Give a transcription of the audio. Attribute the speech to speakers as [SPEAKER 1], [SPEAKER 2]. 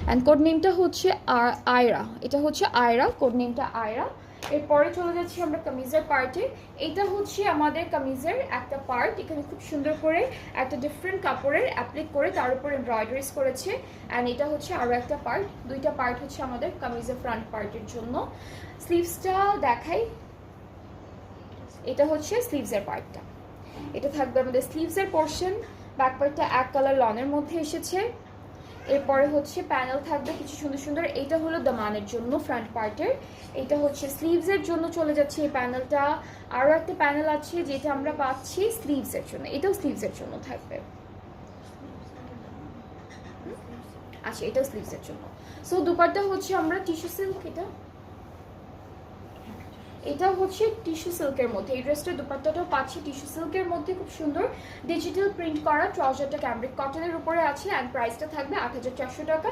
[SPEAKER 1] And code নেমটা হচ্ছে আয়রা, এটা হচ্ছে আয়রা, কোড নেমটা আয়রা। এরপরে চলে যাচ্ছি আমরা কামিজের পার্টে। এইটা হচ্ছে আমাদের কামিজের একটা পার্ট, এখানে খুব সুন্দর করে একটা ডিফারেন্ট কাপড়ের অ্যাপ্লিক করে তার উপর এমব্রয়ডারিজ করেছে। অ্যান্ড এটা হচ্ছে আরও একটা পার্ট, দুইটা পার্ট হচ্ছে আমাদের কামিজের ফ্রন্ট পার্টের জন্য। স্লিভসটা দেখাই, এটা হচ্ছে স্লিভসের পার্টটা, এটা থাকবে আমাদের স্লিভসের পোর্শন। ব্যাক পার্টটা এক কালার লনের মধ্যে এসেছে। এরপরে হচ্ছে প্যানেল থাকবে কিছু সুন্দর সুন্দর, এইটা হলো দামানের জন্য ফ্রন্ট পার্টের, এটা হচ্ছে স্লিভসের জন্য চলে যাচ্ছে এই প্যানেলটা। আরও একটা প্যানেল আছে যেটা আমরা পাচ্ছি স্লিভসের জন্য, এটাও স্লিভসের জন্য থাকবে। আচ্ছা, এটাও স্লিভসের জন্য। সো দুপাট্টা হচ্ছে আমরা টিস্যু সিল্ক, এটা হচ্ছে টিস্যু সিল্কের মধ্যে, এই ড্রেসটার দুপাট্টাটাও পাচ্ছি টিস্যু সিল্কের মধ্যে, খুব সুন্দর ডিজিটাল প্রিন্ট করা। ট্রাউজারটা ক্যামব্রিক কটনের উপরে আছে অ্যান্ড প্রাইসটা থাকবে ৮,৪০০ টাকা।